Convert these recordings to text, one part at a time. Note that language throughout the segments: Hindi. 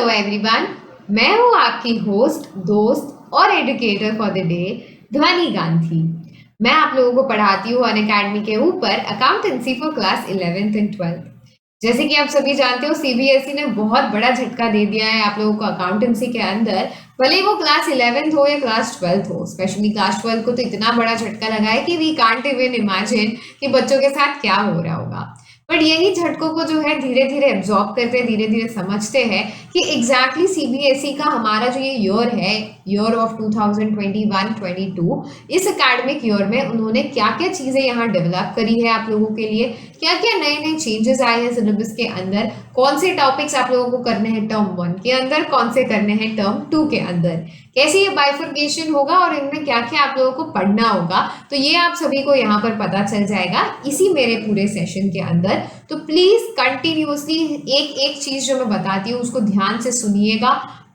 हेलो एवरीवन, मैं हूँ आपकी होस्ट, दोस्त और एजुकेटर फॉर द डे ध्वनि गांधी। मैं आप लोगों को पढ़ाती हूँ अनअकैडमी के ऊपर accountancy for class 11th and 12th। जैसे कि आप सभी जानते हो, सीबीएसई ने बहुत बड़ा झटका दे दिया है आप लोगों को अकाउंटेंसी के अंदर, भले वो क्लास 11th हो या क्लास 12th हो। स्पेशली क्लास 12 को तो इतना बड़ा झटका लगा है कि वी कांट इवन इमेजिन कि बच्चों के साथ क्या हो रहा होगा। बट यही झटकों को जो है धीरे धीरे एब्जॉर्ब करते हैं, धीरे धीरे समझते हैं कि एग्जैक्टली सीबीएसई का हमारा जो ये ईयर है, ईयर ऑफ 2021-22, इस एकेडमिक ईयर में उन्होंने क्या क्या चीजें यहाँ डेवलप करी है आप लोगों के लिए, क्या क्या नए नए चेंजेस आए हैं सिलेबस के अंदर, कौन से टॉपिक्स आप लोगों को करने हैं टर्म 1 के अंदर, कौन से करने हैं टर्म 2 के अंदर, कैसे ये बाइफर्केशन होगा और इनमें क्या क्या आप लोगों को पढ़ना होगा। तो ये आप सभी को यहाँ पर पता चल जाएगा इसी मेरे पूरे सेशन के अंदर। तो प्लीज कंटिन्यूअसली एक एक चीज जो मैं बताती हूँ उसको ध्यान से सुनिएगा,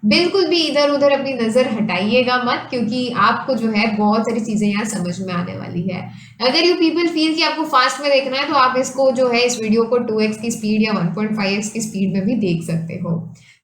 बिल्कुल भी इधर उधर अपनी नजर हटाइएगा मत, क्योंकि आपको जो है बहुत सारी चीजें यहाँ समझ में आने वाली है। अगर यू पीपल फील कि आपको फास्ट में देखना है तो आप इसको जो है इस वीडियो को 2x की स्पीड या 1.5x की स्पीड में भी देख सकते हो।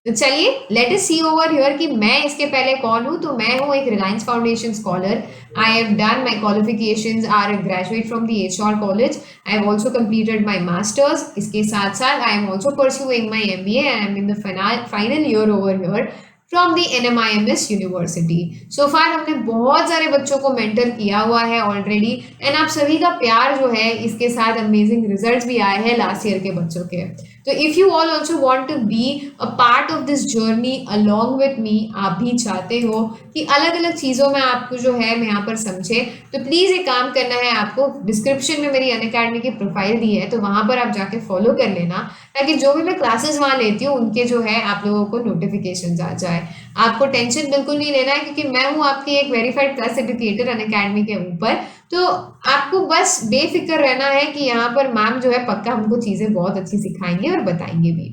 तो चलिए let us see over here कि मैं इसके पहले कौन हूँ। तो मैं हूँ एक Reliance Foundation scholar. I have done my qualifications are graduate from the HR college. I have also completed my masters. इसके साथ साथ I am also pursuing my MBA and I am in the final year over here from the NMIMS university. So far हमने बहुत सारे बच्चों को मेंटर किया हुआ है ऑलरेडी, एंड आप सभी का प्यार जो है इसके साथ अमेजिंग रिजल्ट्स भी आए हैं लास्ट ईयर के बच्चों के। तो if you all also want to be a part of this journey along with me, आप भी चाहते हो कि अलग अलग चीज़ों में आपको जो है मैं यहाँ पर समझे, तो प्लीज़ एक काम करना है आपको, डिस्क्रिप्शन में मेरी अनअकैडमी की प्रोफाइल दी है तो वहाँ पर आप जाके फॉलो कर लेना, ताकि जो भी मैं क्लासेस वहाँ लेती हूँ उनके जो है आप लोगों को नोटिफिकेशन आ जाए। आपको टेंशन बिल्कुल नहीं लेना है, क्योंकि मैं हूँ आपकी एक वेरीफाइड क्लास एजुकेटर अनअकैडमी के ऊपर। तो आपको बस बेफिक्र रहना है कि यहाँ पर मैम जो है पक्का हमको चीजें बहुत अच्छी सिखाएंगे और बताएंगे भी।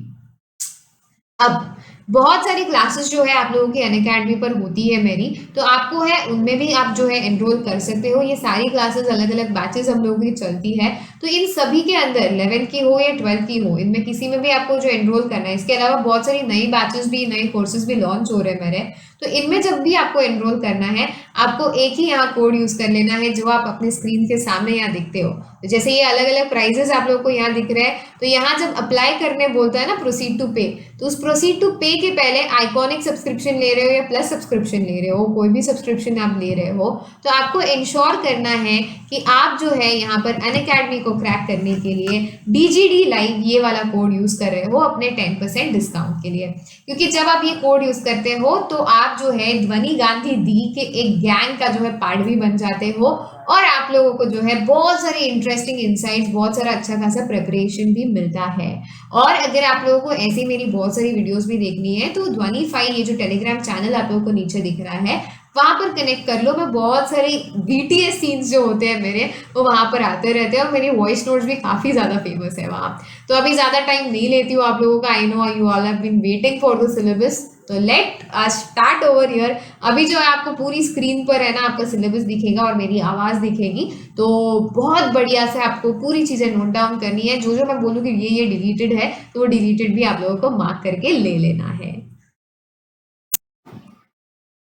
अब बहुत सारी क्लासेस जो है आप लोगों की अनअकैडमी पर होती है मेरी, तो आपको है उनमें भी आप जो है एनरोल कर सकते हो। ये सारी क्लासेस अलग अलग बैचेस हम लोगों की चलती है, तो इन सभी के अंदर 11th की हो या 12th की हो, इनमें किसी में भी आपको जो एनरोल करना है। इसके अलावा बहुत सारी नई बैचेस भी, नए कोर्सेज भी लॉन्च हो रहे हैं मेरे, तो इनमें जब भी आपको एनरोल करना है आपको एक ही यहाँ कोड यूज कर लेना है जो आप अपने स्क्रीन के सामने यहाँ दिखते हो। तो जैसे ये अलग अलग प्राइजेस आप लोगों को यहाँ दिख रहे हैं, तो यहाँ जब अप्लाई करने बोलता है ना प्रोसीड टू पे, तो उस प्रोसीड टू पे के पहले आइकॉनिक सब्सक्रिप्शन ले रहे हो या प्लस सब्सक्रिप्शन ले रहे हो, कोई भी सब्सक्रिप्शन आप ले रहे हो, तो आपको इंश्योर करना है कि आप जो है यहाँ पर अनअकैडमी को क्रैक करने के लिए DGD लाइव ये वाला कोड यूज कर रहे हो अपने 10% डिस्काउंट के लिए। क्योंकि जब आप ये कोड यूज करते हो तो आप जो है ध्वनि गांधी दी के एक गैंग का जो है पार्ट भी बन जाते हो, और आप लोगों को जो है बहुत सारे इंटरेस्टिंग इनसाइट्स, बहुत सारा अच्छा खासा प्रिपरेशन भी मिलता है। और अगर आप लोगों को ऐसी मेरी बहुत सारी वीडियोस भी देखनी है तो ध्वनिफाई ये जो टेलीग्राम चैनल आप लोगों को नीचे दिख रहा है वहां पर कनेक्ट कर लो। मैं बहुत सारे BTS सीन्स जो होते हैं मेरे वो वहां पर आते रहते हैं, और मेरी वॉइस नोट्स भी काफी ज्यादा फेमस है वहां। तो अभी ज्यादा टाइम नहीं लेती हूँ आप लोगों का। I know you all have been waiting for the syllabus, तो लेट स्टार्ट ओवर हियर। अभी जो है आपको पूरी स्क्रीन पर है ना आपका सिलेबस दिखेगा और मेरी आवाज दिखेगी, तो बहुत बढ़िया से आपको पूरी चीजें नोट डाउन करनी है। जो जो मैं बोलूँगी ये डिलीटेड है तो वो डिलीटेड भी आप लोगों को मार्क करके ले लेना है।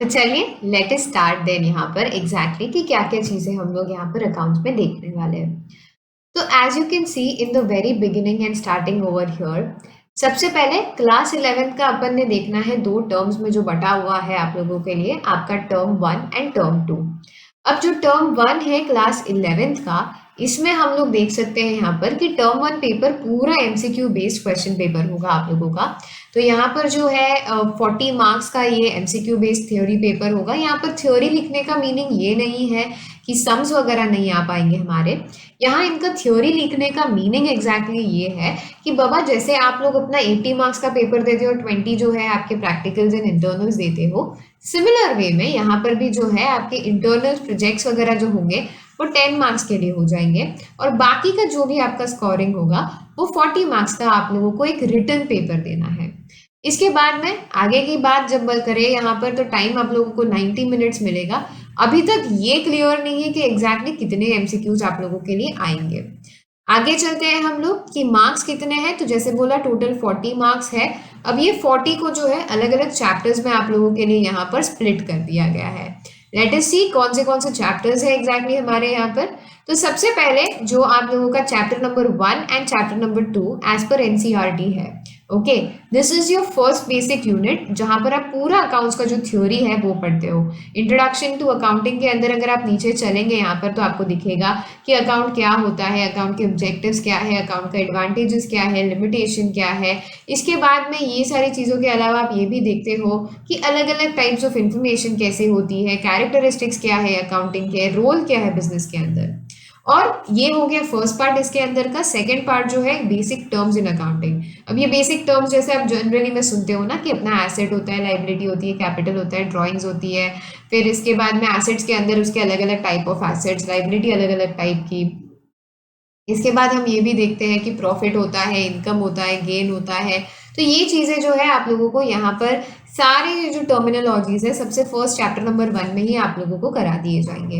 तो चलिए लेट अस स्टार्ट देन यहाँ पर एग्जैक्टली कि क्या क्या चीजें हम लोग यहाँ पर अकाउंट्स में देखने वाले हैं। तो as you can see in the very beginning and starting over here, सबसे पहले क्लास 11 का अपन ने देखना है दो टर्म्स में जो बटा हुआ है आप लोगों के लिए, आपका टर्म 1 एंड टर्म 2। अब जो टर्म 1 है क्लास 11th का, इसमें हम लोग देख सकते हैं यहाँ पर कि टर्म 1 पेपर पूरा MCQ बेस्ड क्वेश्चन पेपर होगा आप लोगों का। तो यहाँ पर जो है 40 मार्क्स का ये MCQ बेस्ड थ्योरी पेपर होगा। यहाँ पर थ्योरी लिखने का मीनिंग ये नहीं है कि सम्स वगैरह नहीं आ पाएंगे हमारे यहाँ। इनका थ्योरी लिखने का मीनिंग एग्जैक्टली ये है कि बाबा जैसे आप लोग अपना 80 मार्क्स का पेपर देते हो, 20 जो है आपके प्रैक्टिकल्स एंड इंटरनल्स देते हो, सिमिलर वे में यहाँ पर भी जो है आपके इंटरनल प्रोजेक्ट्स वगैरह जो होंगे वो 10 मार्क्स के लिए हो जाएंगे, और बाकी का जो भी आपका स्कोरिंग होगा वो 40 मार्क्स का आप लोगों को एक रिटर्न पेपर देना है। इसके बाद में आगे की बात जब करें यहाँ पर, तो टाइम आप लोगों को 90 मिनट्स मिलेगा। अभी तक ये क्लियर नहीं है कि एग्जैक्टली कितने MCQs आप लोगों के लिए आएंगे। आगे चलते हैं हम लोग कि मार्क्स कितने हैं। तो जैसे बोला टोटल 40 मार्क्स है। अब ये 40 को जो है अलग अलग चैप्टर्स में आप लोगों के लिए यहाँ पर स्प्लिट कर दिया गया है। लेट अस सी कौन से चैप्टर्स है एग्जैक्टली हमारे यहाँ पर। तो सबसे पहले जो आप लोगों का chapter number 1 and chapter number 2 as पर एनसीईआरटी है। Okay, this is your first basic unit जहां पर आप पूरा अकाउंट्स का जो थ्योरी है वो पढ़ते हो। इंट्रोडक्शन टू अकाउंटिंग के अंदर अगर आप नीचे चलेंगे यहाँ पर तो आपको दिखेगा कि अकाउंट क्या होता है, अकाउंट के ऑब्जेक्टिव्स क्या है, अकाउंट का एडवांटेजेस क्या है, लिमिटेशन क्या है। इसके बाद में ये सारी चीज़ों के अलावा आप ये भी देखते हो कि अलग अलग टाइप्स ऑफ इंफॉर्मेशन कैसे होती है, कैरेक्टरिस्टिक्स क्या है अकाउंटिंग के, रोल क्या है बिजनेस के अंदर। और ये हो गया फर्स्ट पार्ट इसके अंदर का। सेकंड पार्ट जो है बेसिक टर्म्स इन अकाउंटिंग। अब ये बेसिक टर्म्स जैसे आप जनरली में सुनते हो ना कि अपना एसेट होता है, लाइबिलिटी होती है, कैपिटल होता है, ड्राइंग्स होती है। फिर इसके बाद में एसेट्स के अंदर उसके अलग अलग टाइप ऑफ एसेट्स, लाइबिलिटी अलग अलग टाइप की। इसके बाद हम ये भी देखते हैं कि प्रॉफिट होता है, इनकम होता है, गेन होता है। तो ये चीज़ें जो है आप लोगों को यहाँ पर सारे जो टर्मिनोलॉजीज है सबसे फर्स्ट चैप्टर नंबर 1 में ही आप लोगों को करा दिए जाएंगे।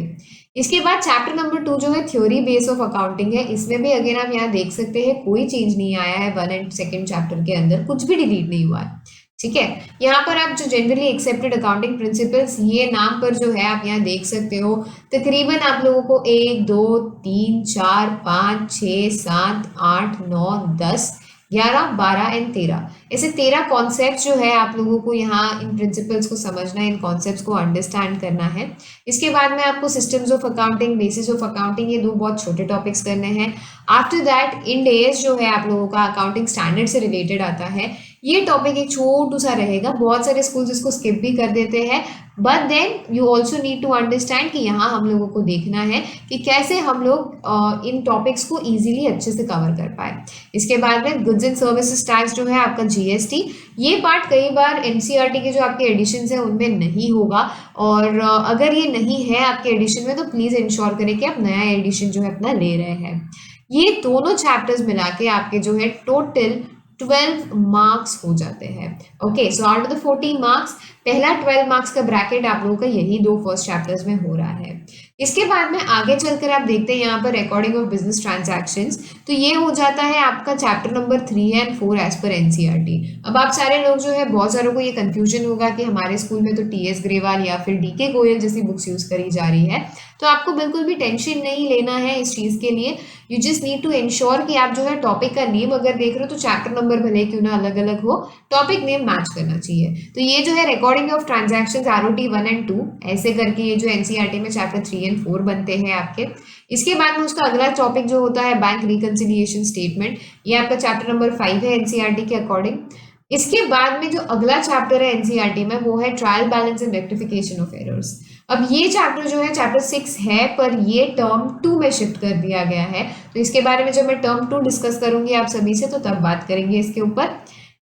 इसके बाद चैप्टर नंबर 2 जो है थ्योरी बेस ऑफ अकाउंटिंग है। इसमें भी अगेन आप यहाँ देख सकते हैं कोई चेंज नहीं आया है 1 एंड 2 चैप्टर के अंदर, कुछ भी डिलीट नहीं हुआ है। ठीक है, यहाँ पर आप जो जनरली एक्सेप्टेड अकाउंटिंग प्रिंसिपल्स ये नाम पर जो है आप यहाँ देख सकते हो तकरीबन आप लोगों को 1 2 3 4 5 6 7 8 9 10 11 12 एंड 13 ऐसे 13 कॉन्सेप्ट जो है आप लोगों को यहाँ इन प्रिंसिपल्स को समझना है, इन कॉन्सेप्ट्स को अंडरस्टैंड करना है। इसके बाद में आपको systems of accounting, basis of accounting, ये 2 बहुत छोटे टॉपिक्स करने हैं। आफ्टर दैट इंड एज जो है आप लोगों का अकाउंटिंग स्टैंडर्ड से रिलेटेड आता है। ये टॉपिक एक छोटू सा रहेगा, बहुत सारे स्कूल्स इसको स्किप भी कर देते हैं, but then you also need to understand कि यहाँ हम लोगों को देखना है कि कैसे हम लोग इन टॉपिक्स को इजीली अच्छे से कवर कर पाए। इसके बाद में गुड्स एंड सर्विसेज टैक्स जो है आपका जीएसटी, ये पार्ट कई बार एनसीईआरटी के जो आपके एडिशन है उनमें नहीं होगा, और अगर ये नहीं है आपके एडिशन में तो प्लीज इंश्योर करें कि आप नया एडिशन जो है अपना ले रहे हैं। ये दोनों चैप्टर्स मिला के आपके जो है टोटल 12 मार्क्स हो जाते हैं। Okay, so out of the 40 marks पहला 12 मार्क्स का ब्रैकेट आप लोगों का यही 2 फर्स्ट चैप्टर्स में हो रहा है। इसके बाद में आगे चलकर आप देखते हैं यहाँ पर रिकॉर्डिंग ऑफ बिजनेस ट्रांजैक्शंस, तो ये हो जाता है आपका चैप्टर नंबर 3 एंड 4 एज पर एनसीईआरटी। अब आप सारे लोग जो है बहुत सारों को ये कंफ्यूजन होगा कि हमारे स्कूल में तो टीएस ग्रेवाल या फिर डीके गोयल जैसी बुक्स यूज करी जा रही है, तो आपको बिल्कुल भी टेंशन नहीं लेना है इस चीज के लिए। You just need to ensure कि आप जो है टॉपिक का नेम अगर देख रहे हो तो चैप्टर नंबर भले क्यों ना अलग अलग हो, टॉपिक नेम मैच करना चाहिए। तो ये जो है रिकॉर्डिंग ऑफ ट्रांजैक्शंस आरओटी 1 एंड 2 ऐसे करके ये जो एनसीईआरटी में चैप्टर 3 एंड 4 बनते हैं आपके। इसके बाद में उसका अगला टॉपिक जो होता है बैंक रिकंसिलिएशन स्टेटमेंट, ये आपका चैप्टर नंबर 5 है एनसीईआरटी के अकॉर्डिंग। इसके बाद में जो अगला चैप्टर है एनसीईआरटी में वो है trial balance and rectification of errors. अब ये चैप्टर जो है चैप्टर 6 है, पर ये टर्म 2 में शिफ्ट कर दिया गया है, तो इसके बारे में जब मैं टर्म 2 डिस्कस करूंगी आप सभी से तो तब बात करेंगे इसके ऊपर।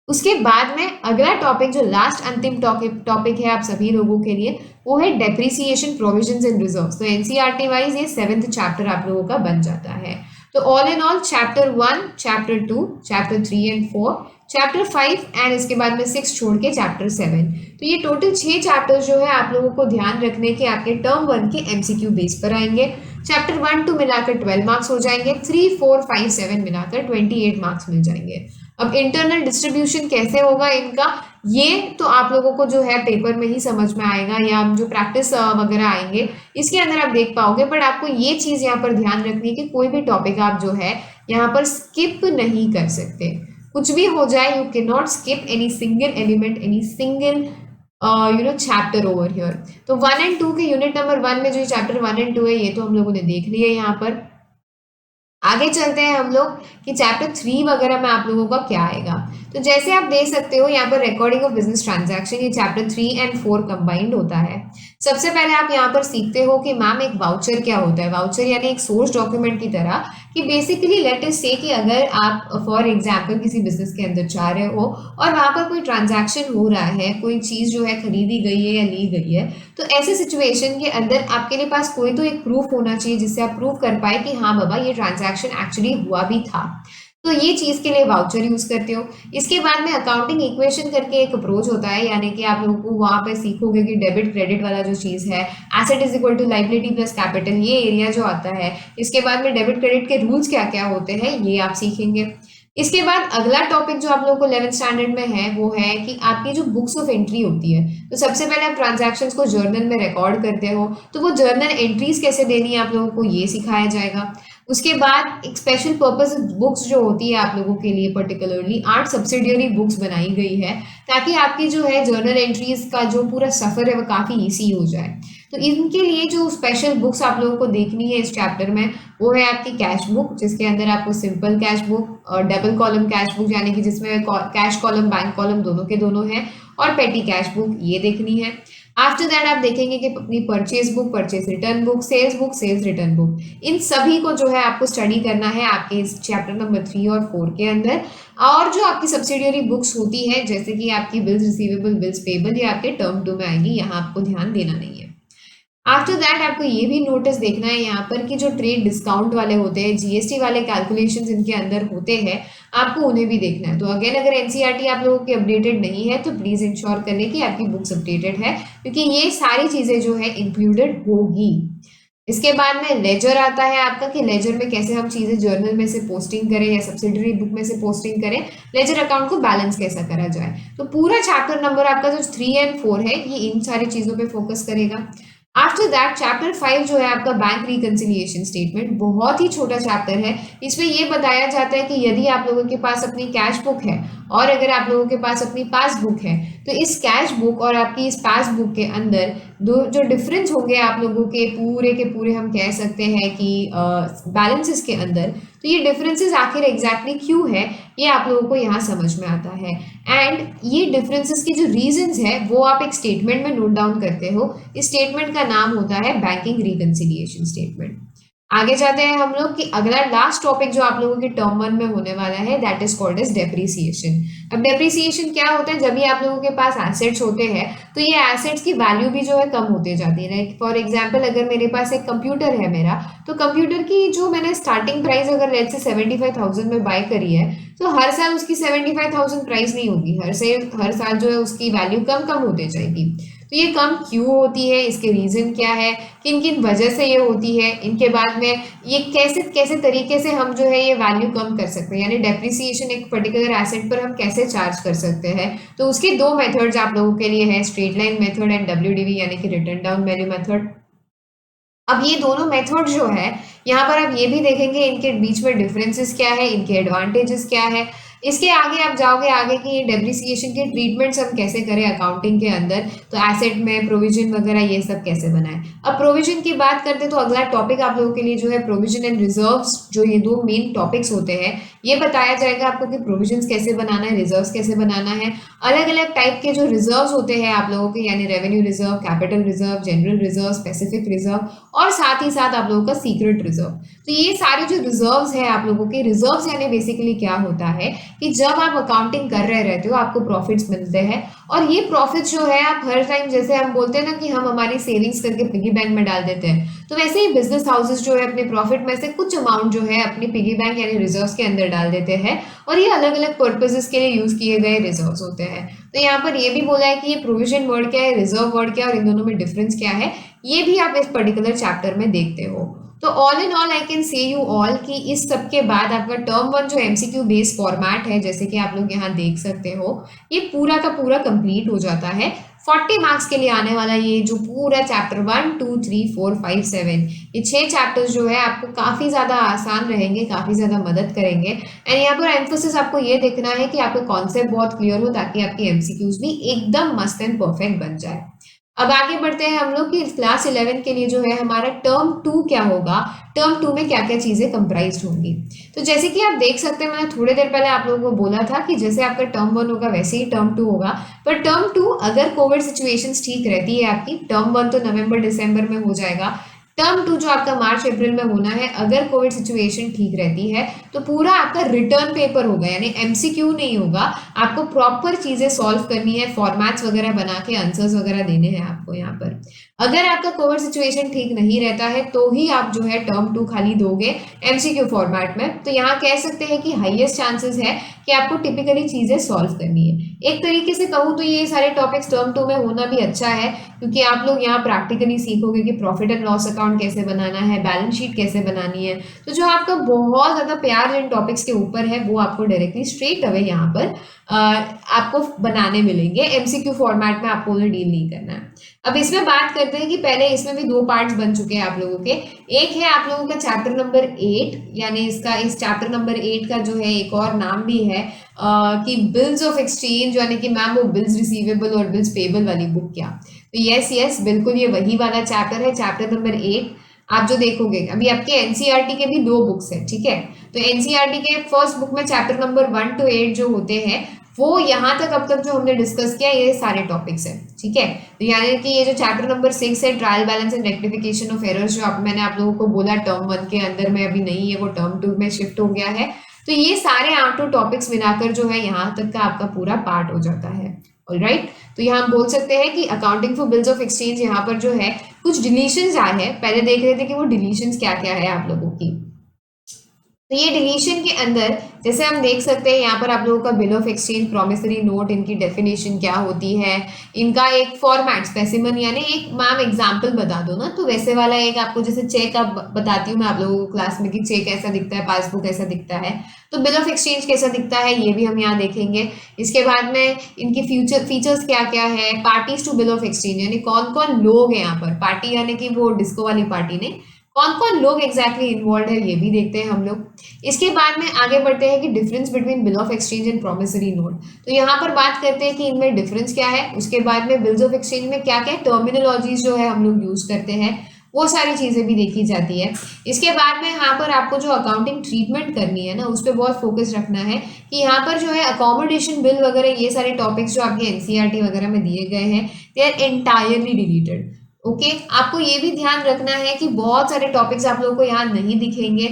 उसके बाद में अगला टॉपिक जो लास्ट अंतिम टॉपिक है आप सभी लोगों के लिए वो है डेप्रिसिएशन प्रोविजंस एंड रिजर्व्स। तो एनसीईआरटी वाइज ये 7th चैप्टर आप लोगों का बन जाता है। तो all in all chapter 1, chapter 2, chapter 3 and 4, chapter 5 and इसके बाद में 6 छोड़ के चैप्टर 7। तो ये टोटल 6 चैप्टर्स जो है आप लोगों को ध्यान रखने के आपके टर्म 1 के एमसीक्यू बेस पर आएंगे। चैप्टर 1 2 मिलाकर 12 मार्क्स हो जाएंगे, 3 4 5 7 मिलाकर 28 मार्क्स मिल जाएंगे। अब इंटरनल डिस्ट्रीब्यूशन कैसे होगा इनका, ये तो आप लोगों को जो है पेपर में ही समझ में आएगा या जो प्रैक्टिस वगैरह आएंगे इसके अंदर आप देख पाओगे। बट आपको ये चीज़ यहाँ पर ध्यान रखनी है कि कोई भी टॉपिक आप जो है यहाँ पर स्किप नहीं कर सकते। कुछ भी हो जाए, you can not skip any single element, any single chapter over here. तो 1 एंड 2 के यूनिट नंबर 1 में जो चैप्टर 1 एंड 2 है ये तो हम लोगों ने देख लिया है। यहाँ पर आगे चलते हैं हम लोग कि चैप्टर 3 वगैरह में आप लोगों का क्या आएगा। तो जैसे आप देख सकते हो यहाँ पर रिकॉर्डिंग ऑफ बिजनेस ट्रांजैक्शन, ये चैप्टर 3 एंड 4 कंबाइंड होता है। सबसे पहले आप यहाँ पर सीखते हो कि मैम एक वाउचर क्या होता है। वाउचर यानी एक सोर्स डॉक्यूमेंट की तरह कि बेसिकली लेट अस से कि अगर आप फॉर एग्जांपल किसी बिजनेस के अंदर जा रहे हो और वहाँ पर कोई ट्रांजैक्शन हो रहा है, कोई चीज़ जो है खरीदी गई है या ली गई है, तो ऐसे सिचुएशन के अंदर आपके लिए पास कोई तो एक प्रूफ होना चाहिए जिससे आप प्रूव कर पाए कि हाँ बाबा ये ट्रांजैक्शन एक्चुअली हुआ भी था। तो ये चीज़ के लिए वाउचर यूज़ करते हो। इसके बाद में अकाउंटिंग इक्वेशन करके एक अप्रोच होता है, यानी कि आप लोगों को वहाँ पे सीखोगे कि डेबिट क्रेडिट वाला जो चीज़ है, asset is equal to liability plus capital, ये एरिया जो आता है। इसके बाद में डेबिट क्रेडिट के रूल्स क्या क्या होते हैं ये आप सीखेंगे। इसके बाद अगला टॉपिक जो आप लोगों को 11th स्टैंडर्ड में है वो है कि आपकी जो बुक्स ऑफ एंट्री होती है, तो सबसे पहले आप ट्रांजैक्शंस को जर्नल में रिकॉर्ड करते हो, तो वो जर्नल एंट्रीज कैसे देनी है आप लोगों को ये सिखाया जाएगा। उसके बाद एक स्पेशल पर्पस बुक्स जो होती है आप लोगों के लिए पर्टिकुलरली 8 सब्सिडियरी बुक्स बनाई गई है, ताकि आपकी जो है जर्नल एंट्रीज का जो पूरा सफ़र है वो काफ़ी ईजी हो जाए। तो इनके लिए जो स्पेशल बुक्स आप लोगों को देखनी है इस चैप्टर में, वो है आपकी कैश बुक, जिसके अंदर आपको सिंपल कैश बुक और डबल कॉलम कैश बुक, यानी कि जिसमें कैश कॉलम बैंक कॉलम दोनों के दोनों हैं, और पेटी कैश बुक ये देखनी है। आफ्टर दैट आप देखेंगे कि अपनी purchase book, purchase return book, sales return book, इन सभी को जो है आपको स्टडी करना है आपके इस चैप्टर नंबर 3 और 4 के अंदर। और जो आपकी सब्सिडियरी बुक्स होती है, जैसे कि आपकी बिल्स रिसीवेबल, बिल्स पेबल, ये आपके टर्म 2 में आएगी, यहाँ आपको ध्यान देना नहीं है। आफ्टर दैट आपको ये भी नोटिस देखना है यहाँ पर कि जो ट्रेड डिस्काउंट वाले होते हैं, जीएसटी वाले कैलकुलेशंस इनके अंदर होते हैं, आपको उन्हें भी देखना है। तो अगेन अगर एनसीईआरटी आप लोगों की अपडेटेड नहीं है तो प्लीज़ इंश्योर करें कि आपकी बुक्स अपडेटेड है, क्योंकि ये सारी चीज़ें जो है इंक्लूडेड होगी। इसके बाद में लेजर आता है आपका, कि लेजर में कैसे हम चीज़ें जर्नल में से पोस्टिंग करें या सब्सिडरी बुक में से पोस्टिंग करें, लेजर अकाउंट को बैलेंस कैसा करा जाए। तो पूरा चैप्टर नंबर आपका जो 3 और 4 है ये इन सारी चीज़ों पे फोकस करेगा। आफ्टर दैट चैप्टर 5 जो है आपका बैंक रिकंसिलिएशन स्टेटमेंट, बहुत ही छोटा चैप्टर है। इसमें ये बताया जाता है कि यदि आप लोगों के पास अपनी कैश बुक है और अगर आप लोगों के पास अपनी पासबुक है, तो इस कैश बुक और आपकी इस पासबुक के अंदर दो जो डिफरेंस होंगे आप लोगों के पूरे हम कह सकते हैं कि बैलेंसेस के अंदर, तो ये डिफरेंसेस आखिर एग्जैक्टली क्यों है ये आप लोगों को यहाँ समझ में आता है। एंड ये डिफरेंसेस के जो रीजंस है वो आप एक स्टेटमेंट में नोट डाउन करते हो। इस स्टेटमेंट का नाम होता है बैंकिंग रिकंसिलिएशन स्टेटमेंट। आगे जाते हैं हम लोग कि अगला लास्ट टॉपिक जो आप लोगों के टर्म 1 में होने वाला है, that is called as depreciation. अब डेप्रिसिएशन क्या होता है, जब भी आप लोगों के पास एसेट्स होते हैं तो ये एसेट्स की वैल्यू भी जो है कम होती जाती है। लाइक फॉर एग्जांपल अगर मेरे पास एक कंप्यूटर है मेरा, तो कंप्यूटर की जो मैंने स्टार्टिंग प्राइस अगर लेट्स से 75,000 में बाय करी है, तो हर साल उसकी 75,000 प्राइस नहीं होगी, हर साल जो है उसकी वैल्यू कम कम होती जाएगी। तो ये कम क्यों होती है, इसके रीज़न क्या है, किन किन वजह से ये होती है, इनके बाद में ये कैसे कैसे तरीके से हम जो है ये वैल्यू कम कर सकते हैं, यानी डेप्रिसिएशन एक पर्टिकुलर एसेट पर हम कैसे चार्ज कर सकते हैं। तो उसके दो मेथड्स आप लोगों के लिए है, straight line method and WDV यानी कि रिटर्न डाउन वैल्यू मेथड। अब ये दोनों मेथड जो है यहाँ पर आप ये भी देखेंगे इनके बीच में डिफरेंसेस क्या है, इनके एडवांटेजेस क्या है। इसके आगे आप जाओगे आगे कि ये डेप्रिसिएशन के ट्रीटमेंट्स हम कैसे करें अकाउंटिंग के अंदर, तो एसेट में प्रोविजन वगैरह ये सब कैसे बनाएं। अब प्रोविजन की बात करते तो अगला टॉपिक आप लोगों के लिए जो है प्रोविजन एंड रिजर्व्स, जो ये दो मेन टॉपिक्स होते हैं, ये बताया जाएगा आपको कि प्रोविजंस कैसे बनाना है, रिजर्व्स कैसे बनाना है। अलग अलग टाइप के जो रिजर्व्स होते हैं आप लोगों के, यानी revenue reserve, capital reserve, general reserve, specific reserve, और साथ ही साथ आप लोगों का सीक्रेट रिजर्व। तो ये सारे जो रिजर्व्स है आप लोगों के, रिजर्व्स यानी बेसिकली क्या होता है कि जब आप अकाउंटिंग कर रहे रहते हो आपको प्रॉफिट्स मिलते हैं, और ये प्रॉफिट्स जो है आप हर टाइम, जैसे हम बोलते हैं ना कि हम हमारी सेविंग्स करके पिगी बैंक में डाल देते हैं, तो वैसे ही बिजनेस हाउसेस जो है अपने प्रॉफिट में से कुछ अमाउंट जो है अपनी पिगी बैंक यानी रिजर्व्स के अंदर डाल देते हैं, और ये अलग अलग पर्पसेस के लिए यूज किए गए रिजर्व्स होते हैं। तो यहाँ पर ये भी बोला है कि ये प्रोविजन वर्ड क्या है, रिजर्व वर्ड क्या है, और इन दोनों में डिफरेंस क्या है, ये भी आप इस पर्टिकुलर चैप्टर में देखते हो। तो all in all I can say you all कि इस सब के बाद आपका टर्म 1 जो एमसीक्यू बेस्ड फॉर्मेट है, जैसे कि आप लोग यहाँ देख सकते हो, ये पूरा का पूरा कंप्लीट हो जाता है। 40 मार्क्स के लिए आने वाला ये जो पूरा चैप्टर 1, 2, 3, 4, 5, 7, ये 6 चैप्टर्स जो है आपको काफ़ी ज़्यादा आसान रहेंगे, काफ़ी ज़्यादा मदद करेंगे। एंड यहाँ पर एम्फोसिस आपको ये देखना है कि आपका कॉन्सेप्ट बहुत क्लियर हो, ताकि आपकी एमसीक्यूज भी एकदम मस्त एंड परफेक्ट बन जाए। अब आगे बढ़ते हैं हम लोग कि क्लास 11 के लिए जो है हमारा टर्म 2 क्या होगा, टर्म 2 में क्या क्या चीज़ें कंप्राइज्ड होंगी। तो जैसे कि आप देख सकते हैं, मैंने थोड़ी देर पहले आप लोगों को बोला था कि जैसे आपका टर्म 1 होगा वैसे ही टर्म 2 होगा, पर टर्म 2 अगर कोविड सिचुएशंस ठीक रहती है आपकी, टर्म 1 तो नवंबर दिसंबर में हो जाएगा, टर्म 2 जो आपका मार्च अप्रैल में होना है, अगर कोविड सिचुएशन ठीक रहती है तो पूरा आपका रिटर्न पेपर होगा, यानी एमसीक्यू नहीं होगा। आपको प्रॉपर चीजें सॉल्व करनी है, फॉर्मेट्स वगैरह बना के आंसर्स वगैरह देने हैं आपको यहाँ पर। अगर आपका कोविड सिचुएशन ठीक नहीं रहता है तो ही आप जो है टर्म 2 खाली दोगे एमसीक्यू फॉर्मेट में। तो यहाँ कह सकते हैं कि हाईएस्ट चांसेस है कि आपको टिपिकली चीजें सॉल्व करनी है। एक तरीके से कहूँ तो ये सारे टॉपिक्स टर्म 2 में होना भी अच्छा है, क्योंकि आप लोग यहाँ प्रैक्टिकली सीखोगे कि प्रॉफिट एंड लॉस अकाउंट कैसे बनाना है, बैलेंस शीट कैसे बनानी है। तो जो आपका बहुत ज्यादा प्यार जिन टॉपिक्स के ऊपर है वो आपको डायरेक्टली स्ट्रेट अवे यहाँ पर आपको बनाने मिलेंगे। एमसीक्यू फॉर्मेट में आपको उन्हें डील नहीं करना है। अब इसमें बात करते हैं कि पहले इसमें भी 2 पार्ट्स बन चुके हैं आप लोगों के। एक है आप लोगों का चैप्टर नंबर 8, यानी इस चैप्टर नंबर 8 का जो है एक और नाम भी है कि बिल्स ऑफ एक्सचेंज, यानी कि मैम वो बिल्स रिसीवेबल और बिल्स पेबल वाली बुक क्या। तो यस बिल्कुल ये वही वाला चैप्टर है, चैप्टर नंबर 8। आप जो देखोगे अभी आपके एनसीईआरटी के भी 2 बुक्स है, ठीक है। तो एनसीईआरटी के फर्स्ट बुक में चैप्टर नंबर 1 to 8 जो होते हैं वो यहाँ तक अब तक जो हमने डिस्कस किया ये सारे टॉपिक्स है, ठीक है। तो यानी कि ये जो चैप्टर नंबर 6 है, trial balance and rectification of errors, जो मैंने आप लोगों को बोला टर्म 1 के अंदर में अभी नहीं है, वो टर्म 2 में शिफ्ट हो गया है। तो ये सारे 8 टॉपिक्स मिलाकर जो है यहाँ तक का आपका पूरा पार्ट हो जाता है। ऑलराइट, तो यहाँ हम बोल सकते हैं कि accounting for bills of exchange यहाँ पर जो है कुछ डिलीशंस आए हैं। पहले देख रहे थे कि वो डिलीशंस क्या क्या है आप लोगों की। तो ये डिलीशन के अंदर जैसे हम देख सकते हैं यहाँ पर आप लोगों का bill of exchange, promissory note, इनकी डेफिनेशन क्या होती है, इनका एक फॉर्मेट स्पेसिमन, यानी एक मैम एग्जांपल बता दो ना, तो वैसे वाला एक आपको जैसे चेक अब बताती हूँ मैं आप लोगों को क्लास में कि चेक ऐसा दिखता है, पासबुक ऐसा दिखता है, तो बिल ऑफ एक्सचेंज कैसा दिखता है ये भी हम यहाँ देखेंगे। इसके बाद में इनकी फीचर्स क्या क्या है, parties to bill of exchange, यानी कौन कौन लोग हैं यहाँ पर, पार्टी यानी कि वो डिस्को वाली पार्टी नहीं, कौन कौन लोग एग्जैक्टली इन्वॉल्व है ये भी देखते हैं हम लोग। इसके बाद में आगे बढ़ते हैं कि difference between bill of exchange and promissory note. तो यहाँ पर बात करते हैं कि इनमें डिफरेंस क्या है। उसके बाद में बिल्स ऑफ एक्सचेंज में क्या क्या टर्मिनोलॉजीज जो है हम लोग यूज करते हैं, वो सारी चीजें भी देखी जाती है। इसके बाद में यहाँ पर आपको जो अकाउंटिंग ट्रीटमेंट करनी है ना, उस पर बहुत फोकस रखना है कि यहाँ पर जो है अकोमोडेशन बिल वगैरह ये सारे टॉपिक्स जो आपके एनसीईआरटी वगैरह में दिए गए हैं they are entirely deleted. Okay, आपको ये भी ध्यान रखना है कि बहुत सारे टॉपिक्स आप लोगों को यहाँ नहीं दिखेंगे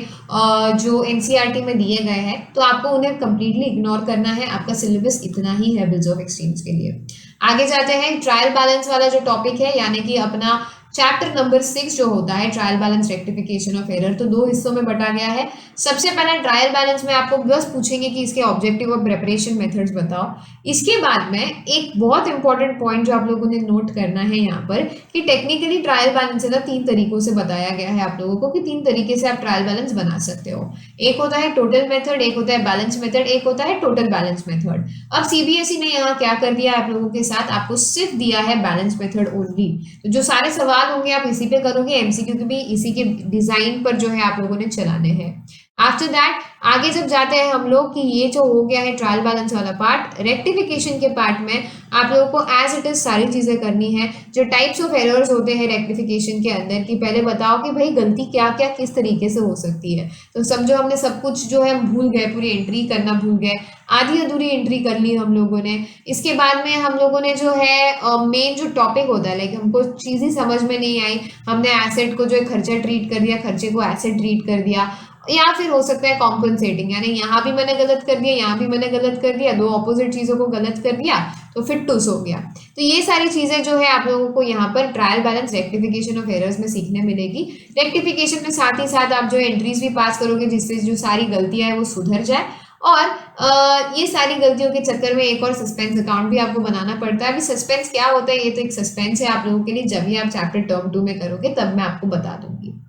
जो एनसीईआरटी में दिए गए हैं, तो आपको उन्हें कंप्लीटली इग्नोर करना है। आपका सिलेबस इतना ही है बिल्स ऑफ एक्सचेंज के लिए। आगे जाते हैं, ट्रायल बैलेंस वाला जो टॉपिक है, यानी कि अपना चैप्टर नंबर 6 जो होता है trial balance rectification of error, तो 2 हिस्सों में बटा गया है। सबसे पहले ट्रायल बैलेंस में आपको बस पूछेंगे कि इसके ऑब्जेक्टिव और प्रिपरेशन मेथड्स बताओ। इसके बाद में एक बहुत इंपॉर्टेंट पॉइंट जो आप लोगों ने नोट करना है यहाँ पर कि टेक्निकली ट्रायल बैलेंस ना 3 तरीकों से बताया गया है आप लोगों को कि 3 तरीके से आप ट्रायल बैलेंस बना सकते हो। एक होता है टोटल मेथड, एक होता है बैलेंस मेथड, एक होता है टोटल बैलेंस मेथड। अब सीबीएसई ने यहाँ क्या कर दिया आप लोगों के साथ, आपको सिर्फ दिया है बैलेंस मेथड ओनली। तो जो सारे सवाल होंगे आप इसी पे करोगे, एमसीक्यू के भी इसी के डिजाइन पर जो है आप लोगों ने चलाने हैं। आफ्टर दैट आगे जब जाते हैं हम लोग कि ये जो हो गया है ट्रायल बैलेंस वाला पार्ट, रेक्टिफिकेशन के पार्ट में आप लोगों को एज इट इज सारी चीजें करनी है। जो टाइप्स ऑफ एरर्स होते हैं रेक्टिफिकेशन के अंदर की पहले बताओ कि भाई गलती क्या क्या किस तरीके से हो सकती है। तो समझो हमने सब कुछ जो है भूल गए, पूरी एंट्री करना भूल गए, आधी अधूरी एंट्री कर ली हम लोगों ने। इसके बाद में हम लोगों ने जो है मेन जो टॉपिक होता है, लाइक हमको चीज ही समझ में नहीं आई, हमने एसेट को जो है खर्चा ट्रीट कर दिया, खर्चे को एसेट ट्रीट कर दिया, या फिर हो सकता है कॉम्पनसेटिंग, यानी यहाँ भी मैंने गलत कर दिया, यहाँ भी मैंने गलत कर दिया, 2 ऑपोजिट चीजों को गलत कर दिया तो फिर टूस हो गया। तो ये सारी चीजें जो है आप लोगों को यहाँ पर trial balance rectification of errors में सीखने मिलेगी। रेक्टिफिकेशन में साथ ही साथ आप जो एंट्रीज भी पास करोगे जिससे जो सारी गलतियां है वो सुधर जाए। और ये सारी गलतियों के चक्कर में एक और सस्पेंस अकाउंट भी आपको बनाना पड़ता है। अभी सस्पेंस क्या होता है ये तो एक सस्पेंस है आप लोगों के लिए, जब भी आप चैप्टर टर्म 2 में करोगे तब मैं आपको बता दूंगी।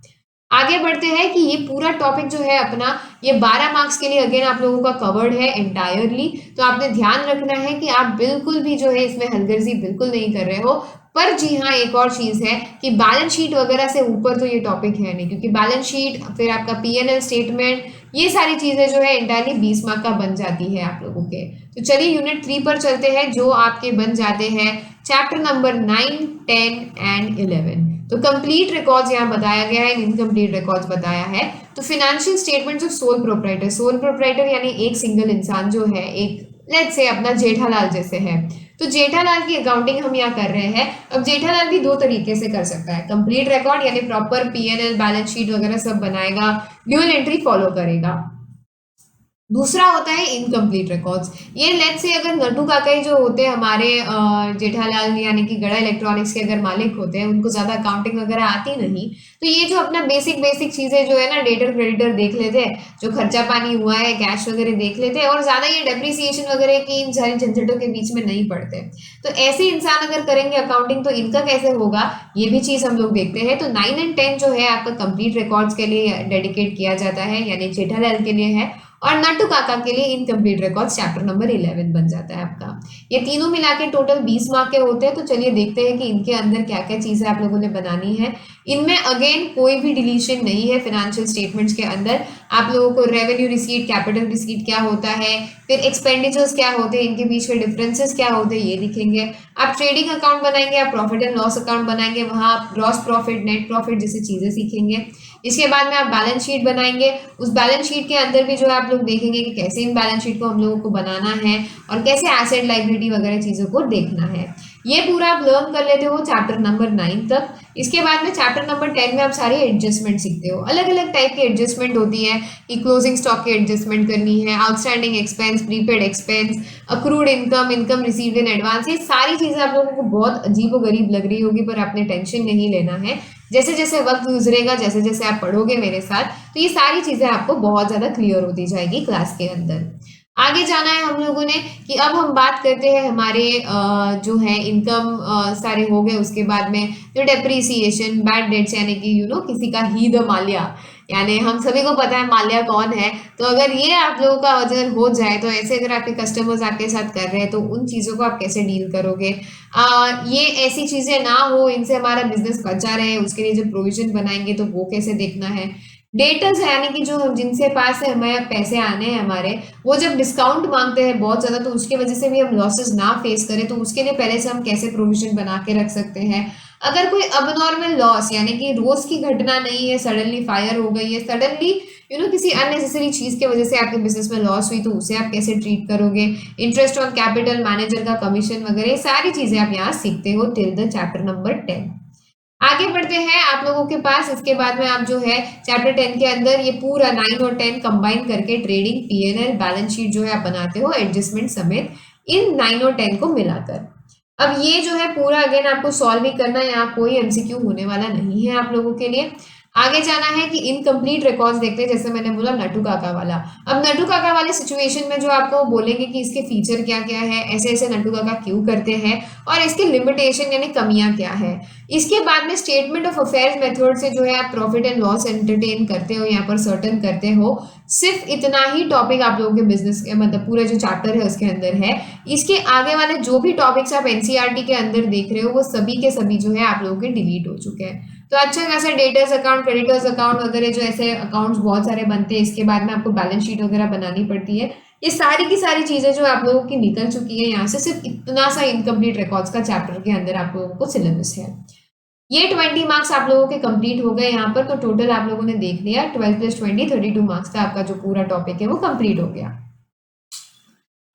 आगे बढ़ते हैं कि ये पूरा टॉपिक जो है अपना ये 12 मार्क्स के लिए अगेन आप लोगों का कवर्ड है एंटायरली। तो आपने ध्यान रखना है कि आप बिल्कुल भी जो है इसमें हलगर्जी बिल्कुल नहीं कर रहे हो। पर जी हाँ, एक और चीज है कि बैलेंस शीट वगैरह से ऊपर तो ये टॉपिक है नहीं, क्योंकि बैलेंस शीट फिर आपका पीएनएल स्टेटमेंट ये सारी चीजें जो है एंटायरली 20 मार्क का बन जाती है आप लोगों के। तो चलिए यूनिट 3 पर चलते हैं जो आपके बन जाते हैं चैप्टर नंबर 9, 10 एंड 11। तो कंप्लीट रिकॉर्ड्स यहाँ बताया गया है, इनकम्प्लीट रिकॉर्ड्स बताया है। तो financial statements of sole proprietor यानी एक सिंगल इंसान जो है, एक लेट्स से अपना जेठालाल जैसे है, तो जेठालाल की अकाउंटिंग हम यहाँ कर रहे हैं। अब जेठालाल भी दो तरीके से कर सकता है, कंप्लीट रिकॉर्ड यानी प्रॉपर पीएनएल बैलेंस शीट वगैरह सब बनाएगा, ड्यूअल एंट्री फॉलो करेगा। दूसरा होता है इनकम्प्लीट रिकॉर्ड्स। ये लेट्स से अगर नट्टू काका जो होते हैं हमारे जेठालाल यानी कि गड़ा इलेक्ट्रॉनिक्स के अगर मालिक होते हैं, उनको ज्यादा अकाउंटिंग वगैरह आती नहीं, तो ये जो अपना बेसिक बेसिक चीजें जो है ना, डेटर क्रेडिटर देख लेते हैं, जो खर्चा पानी हुआ है कैश वगैरह देख लेते हैं, और ज्यादा ये डेप्रिसिएशन वगैरह की इन सारी झंझटों के बीच में नहीं पड़ते। तो ऐसे इंसान अगर करेंगे अकाउंटिंग तो इनका कैसे होगा, ये भी चीज हम लोग देखते हैं। तो 9 एंड 10 जो है आपका कंप्लीट रिकॉर्ड्स के लिए डेडिकेट किया जाता है, यानी जेठालाल के लिए है, और नट्टू काका के लिए इनकम्प्लीट रिकॉर्ड्स चैप्टर नंबर 11 बन जाता है आपका। ये तीनों मिला के टोटल 20 मार्क के होते हैं। तो चलिए देखते हैं कि इनके अंदर क्या क्या चीजें आप लोगों ने बनानी है। इनमें अगेन कोई भी डिलीशन नहीं है। फाइनेंशियल स्टेटमेंट्स के अंदर आप लोगों को रेवेन्यू रिसीट, कैपिटल रिसीट क्या होता है, फिर एक्सपेंडिचर्स क्या होते हैं, इनके बीच में डिफरेंसेस क्या होते हैं ये दिखेंगे। आप ट्रेडिंग अकाउंट बनाएंगे, आप प्रॉफिट एंड लॉस अकाउंट बनाएंगे, वहां आप ग्रॉस प्रॉफिट, नेट प्रॉफिट जैसी चीजें सीखेंगे। इसके बाद में आप बैलेंस शीट बनाएंगे। उस बैलेंस शीट के अंदर भी जो है आप लोग देखेंगे कि कैसे इन बैलेंस शीट को हम लोगों को बनाना है और कैसे एसेट लाइबिलिटी वगैरह चीजों को देखना है। ये पूरा आप लर्न कर लेते हो चैप्टर नंबर 9 तक। इसके बाद में चैप्टर नंबर 10 में आप सारी एडजस्टमेंट सीखते हो। अलग अलग टाइप की एडजस्टमेंट होती है कि क्लोजिंग स्टॉक की एडजस्टमेंट करनी है, outstanding expense, prepaid expense, accrued income, income received in advance. ये सारी चीजें आप लोगों को बहुत अजीब व गरीब लग रही होगी, पर आपने टेंशन नहीं लेना है। जैसे जैसे वक्त गुजरेगा, जैसे जैसे आप पढ़ोगे मेरे साथ, तो ये सारी चीजें आपको बहुत ज्यादा क्लियर होती जाएगी क्लास के अंदर। आगे जाना है हम लोगों ने कि अब हम बात करते हैं हमारे जो है इनकम सारे हो गए। उसके बाद में जो डेप्रीसिएशन, बैड डेट्स यानी कि किसी का ही द माल्या, यानी हम सभी को पता है माल्या कौन है। तो अगर ये आप लोगों का अगर हो जाए, तो ऐसे अगर आपके कस्टमर्स आपके साथ कर रहे हैं तो उन चीज़ों को आप कैसे डील करोगे। ये ऐसी चीज़ें ना हो, इनसे हमारा बिजनेस बचा रहे, उसके लिए जो प्रोविजन बनाएंगे तो वो कैसे देखना है। डेटर्स यानी कि जो जिनसे पास है हमें पैसे आने हैं हमारे, वो जब डिस्काउंट मांगते हैं बहुत ज़्यादा, तो उसकी वजह से भी हम लॉसेस ना फेस करें, तो उसके लिए पहले से हम कैसे प्रोविजन बना के रख सकते हैं। अगर कोई अबनॉर्मल लॉस यानी कि रोज की घटना नहीं है, सडनली फायर हो गई है, सडनली किसी अननेसेसरी चीज की वजह से आपके बिजनेस में लॉस हुई, तो उसे आप कैसे ट्रीट करोगे। इंटरेस्ट ऑन कैपिटल, मैनेजर का कमीशन वगैरह सारी चीजें आप यहाँ सीखते हो टिल द चैप्टर नंबर 10। आगे बढ़ते हैं आप लोगों के पास। इसके बाद में आप जो है चैप्टर 10 के अंदर ये पूरा 9 और 10 कंबाइन करके ट्रेडिंग, पीएनएल, बैलेंस शीट जो है आप बनाते हो एडजस्टमेंट समेत, इन 9 और 10 को मिलाकर। अब ये जो है पूरा अगेन आपको सॉल्व ही करना, यहाँ कोई एमसीक्यू होने वाला नहीं है आप लोगों के लिए। आगे जाना है कि इनकम्प्लीट रिकॉर्ड्स देखते हैं, जैसे मैंने बोला नट्टू काका वाला। अब नट्टू काका वाले सिचुएशन में जो आपको बोलेंगे कि इसके फीचर क्या क्या है, ऐसे ऐसे नट्टू काका क्यों करते हैं, और इसके लिमिटेशन यानी कमियां क्या है। इसके बाद में स्टेटमेंट ऑफ अफेयर्स मेथड से जो है आप प्रॉफिट एंड लॉस एंटरटेन करते हो, यहाँ पर सर्टन करते हो। सिर्फ इतना ही टॉपिक आप लोगों के बिजनेस के मतलब पूरे जो चैप्टर है उसके अंदर है। इसके आगे वाले जो भी टॉपिक्स आप एनसीईआरटी के अंदर देख रहे हो, वो सभी के सभी जो है आप लोगों के डिलीट हो चुके हैं। तो अच्छा खासा डेटर्स अकाउंट, क्रेडिटर्स अकाउंट वगैरह जो ऐसे अकाउंट्स बहुत सारे बनते हैं, इसके बाद में आपको बैलेंस शीट वगैरह बनानी पड़ती है। ये सारी की सारी चीजें जो आप लोगों की निकल चुकी है यहाँ से। सिर्फ इतना सा इनकम्प्लीट रिकॉर्ड्स का चैप्टर के अंदर आप लोगों को सिलेबस है। ये 20 मार्क्स आप लोगों के कंप्लीट हो गए यहाँ पर। तो टोटल आप लोगों ने देख लिया 12 + 20 32 मार्क्स का आपका जो पूरा टॉपिक है वो कंप्लीट हो गया।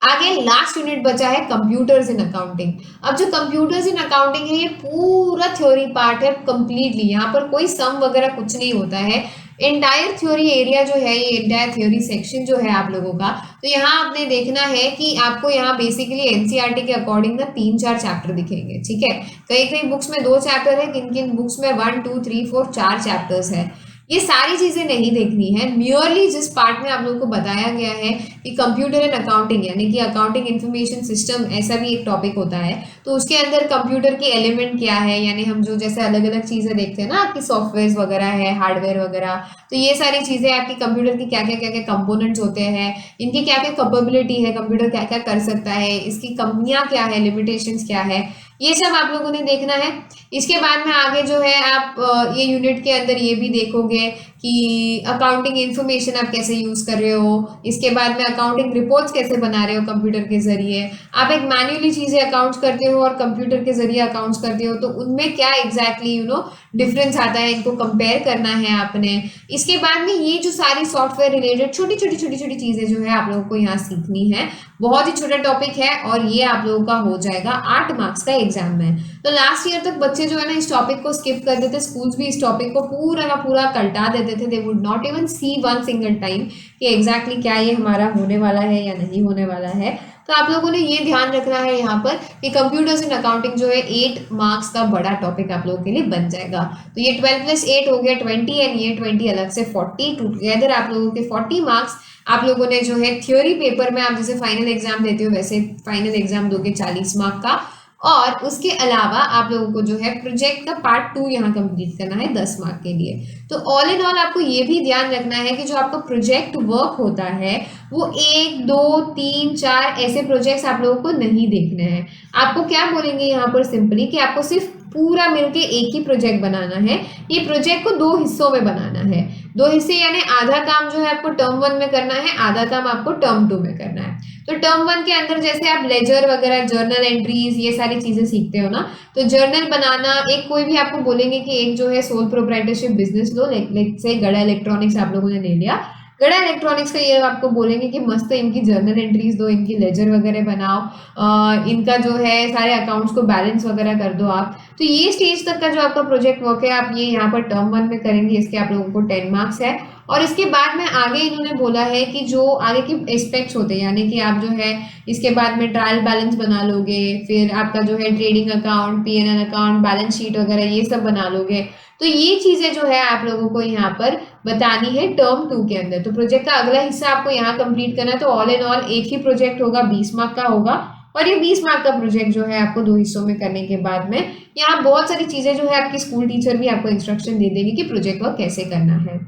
आगे लास्ट यूनिट बचा है कंप्यूटर्स इन अकाउंटिंग। अब जो कंप्यूटर्स इन अकाउंटिंग है, ये पूरा थ्योरी पार्ट है कंप्लीटली। यहाँ पर कोई सम वगैरह कुछ नहीं होता है। एंटायर थ्योरी एरिया जो है, ये एंटायर थ्योरी सेक्शन जो है आप लोगों का, तो यहाँ आपने देखना है कि आपको यहाँ बेसिकली एनसीईआरटी के अकॉर्डिंग ना 3-4 चैप्टर दिखेंगे। ठीक है, कई कई बुक्स में 2 चैप्टर है, किन किन बुक्स में 1 2 3 4 4 चैप्टर्स है। ये सारी चीजें नहीं देखनी है। म्योरली जिस पार्ट में आप लोगों को बताया गया है कि कंप्यूटर एंड अकाउंटिंग यानी कि अकाउंटिंग इंफॉर्मेशन सिस्टम, ऐसा भी एक टॉपिक होता है, तो उसके अंदर कंप्यूटर की एलिमेंट क्या है, यानी हम जो जैसे अलग अलग चीजें देखते हैं ना, आपकी सॉफ्टवेयर वगैरह है, हार्डवेयर वगैरह, तो ये सारी चीजें आपकी कंप्यूटर की क्या क्या कंपोनेंट्स होते हैं, इनकी क्या क्या कैपेबिलिटी है, कंप्यूटर क्या क्या कर सकता है, इसकी कंपनियां क्या है, लिमिटेशंस क्या है, ये सब आप लोगों ने देखना है। इसके बाद में आगे जो है आप ये यूनिट के अंदर ये भी देखोगे कि अकाउंटिंग इन्फॉर्मेशन आप कैसे यूज़ कर रहे हो, इसके बाद में अकाउंटिंग रिपोर्ट्स कैसे बना रहे हो कंप्यूटर के ज़रिए, आप एक मैन्युअली चीज़ें अकाउंट्स करते हो और कंप्यूटर के ज़रिए अकाउंट्स करते हो, तो उनमें क्या एग्जैक्टली डिफरेंस आता है, इनको कंपेयर करना है आपने। इसके बाद में ये जो सारी सॉफ्टवेयर रिलेटेड छोटी छोटी चीज़ें जो है आप लोगों को यहाँ सीखनी है। बहुत ही छोटा टॉपिक है और ये आप लोगों का हो जाएगा 8 मार्क्स का एग्जाम में। तो लास्ट ईयर तक बच्चे जो है ना इस टॉपिक को स्किप कर देते, स्कूल्स भी इस टॉपिक को पूरा का पूरा कल्टा देते थे। They would not even see one single time कि एग्जैक्टली क्या ये हमारा होने वाला है या नहीं होने वाला है। तो आप लोगों ने ये ध्यान रखना है यहाँ पर कि कंप्यूटर्स इन अकाउंटिंग जो है 8 मार्क्स का बड़ा टॉपिक आप लोगों के लिए बन जाएगा। तो ये 12 + 8 हो गया 20 एंड ये 20 अलग से 40, टुगेदर आप लोगों के 40 मार्क्स आप लोगों ने जो है थ्योरी पेपर में आप जैसे फाइनल एग्जाम देते हो वैसे फाइनल एग्जाम दोगे 40 मार्क का। और उसके अलावा आप लोगों को जो है प्रोजेक्ट का पार्ट 2 यहाँ कंप्लीट करना है 10 मार्क के लिए। तो ऑल इन ऑल आपको ये भी ध्यान रखना है कि जो आपका प्रोजेक्ट वर्क होता है वो 1, 2, 3, 4 ऐसे प्रोजेक्ट्स आप लोगों को नहीं देखने हैं। आपको क्या बोलेंगे यहाँ पर सिंपली कि आपको सिर्फ पूरा मिलके एक ही प्रोजेक्ट बनाना है। ये प्रोजेक्ट को 2 हिस्सों में बनाना है। 2 हिस्से यानी आधा काम जो है आपको टर्म 1 में करना है, आधा काम आपको टर्म 2 में करना है। तो टर्म 1 के अंदर जैसे आप लेजर वगैरह, जर्नल एंट्रीज, ये सारी चीजें सीखते हो ना, तो जर्नल बनाना, एक कोई भी आपको बोलेंगे कि एक जो है सोल प्रोप्राइटरशिप बिजनेस लो, लाइक से गड़ा इलेक्ट्रॉनिक्स आप लोगों ने ले लिया, गड़ा इलेक्ट्रॉनिक्स का ये आपको बोलेंगे कि मस्त इनकी जर्नल एंट्रीज दो, इनकी लेजर वगैरह बनाओ, इनका जो है सारे अकाउंट्स को बैलेंस वगैरह कर दो आप। तो ये स्टेज तक का जो आपका प्रोजेक्ट वर्क है आप ये यहाँ पर टर्म 1 में करेंगे, इसके आप लोगों को 10 मार्क्स है। और इसके बाद में आगे इन्होंने बोला है कि जो आगे के एस्पेक्ट्स होते हैं यानी कि आप जो है इसके बाद में ट्रायल बैलेंस बना लोगे, फिर आपका जो है trading account, P&L account, balance sheet वगैरह ये सब बना लोगे। तो ये चीजें जो है आप लोगों को यहाँ पर बतानी है टर्म 2 के अंदर। तो प्रोजेक्ट का अगला हिस्सा आपको यहाँ कंप्लीट करना है। तो ऑल इन ऑल एक ही प्रोजेक्ट होगा, 20 मार्क का होगा। और ये 20 मार्क का प्रोजेक्ट जो है आपको 2 हिस्सों में करने के बाद में यहाँ बहुत सारी चीजें जो है आपकी स्कूल टीचर भी आपको इंस्ट्रक्शन दे देंगे कि प्रोजेक्ट वर्क कैसे करना है।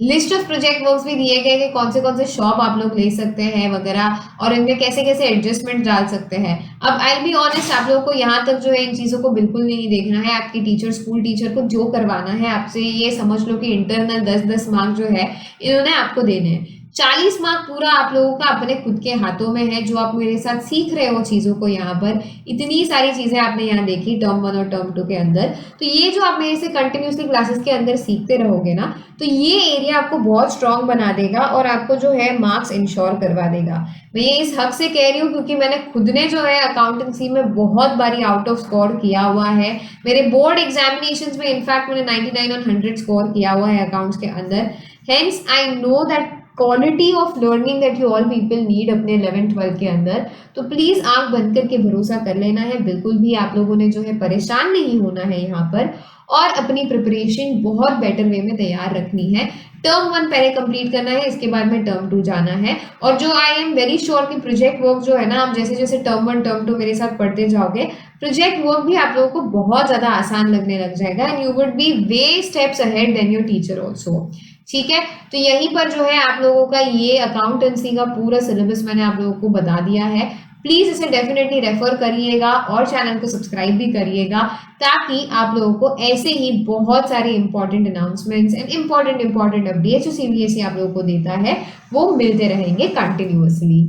लिस्ट ऑफ प्रोजेक्ट वर्क्स भी दिए गए कि कौन से शॉप आप लोग ले सकते हैं वगैरह, और इनमें कैसे कैसे एडजस्टमेंट डाल सकते हैं। अब आई बी ऑनेस्ट, आप लोगों को यहाँ तक जो है इन चीज़ों को बिल्कुल नहीं देखना है। आपकी टीचर, स्कूल टीचर को जो करवाना है आपसे, ये समझ लो कि इंटरनल 10-10 मार्क जो है इन्होंने आपको देने हैं। 40 मार्क पूरा आप लोगों का अपने खुद के हाथों में है। जो आप मेरे साथ सीख रहे हो चीज़ों को, यहाँ पर इतनी सारी चीज़ें आपने यहाँ देखी टर्म 1 और टर्म 2 के अंदर, तो ये जो आप मेरे से कंटिन्यूसली क्लासेस के अंदर सीखते रहोगे ना, तो ये एरिया आपको बहुत स्ट्रांग बना देगा और आपको जो है मार्क्स इंश्योर करवा देगा। मैं ये इस हक से कह रही हूँ क्योंकि मैंने खुद ने जो है अकाउंटेंसी में बहुत बारी आउट ऑफ स्कोर किया हुआ है। मेरे बोर्ड एग्जामिनेशंस में इनफैक्ट मैंने 99 on 100 स्कोर किया हुआ है अकाउंट्स के अंदर। Hence I know that quality of learning that you all people need अपने 11th-12th के अंदर। तो प्लीज आंख बंद करके भरोसा कर लेना है, बिल्कुल भी आप लोगों ने जो है परेशान नहीं होना है यहाँ पर, और अपनी प्रिपरेशन बहुत बेटर वे में तैयार रखनी है। टर्म 1 पहले कंप्लीट करना है, इसके बाद में टर्म 2 जाना है। और जो आई एम वेरी श्योर कि प्रोजेक्ट वर्क जो है ना, आप जैसे जैसे टर्म 1 टर्म 2 मेरे साथ पढ़ते जाओगे, प्रोजेक्ट वर्क भी आप लोगों को बहुत ज्यादा आसान लगने लग जाएगा and you would be way steps ahead then your teacher also. ठीक है, तो यहीं पर जो है आप लोगों का ये अकाउंटेंसी का पूरा सिलेबस मैंने आप लोगों को बता दिया है। प्लीज इसे डेफिनेटली रेफर करिएगा और चैनल को सब्सक्राइब भी करिएगा, ताकि आप लोगों को ऐसे ही बहुत सारे important announcements and important updates जो CBSE आप लोगों को देता है वो मिलते रहेंगे कंटिन्यूअसली।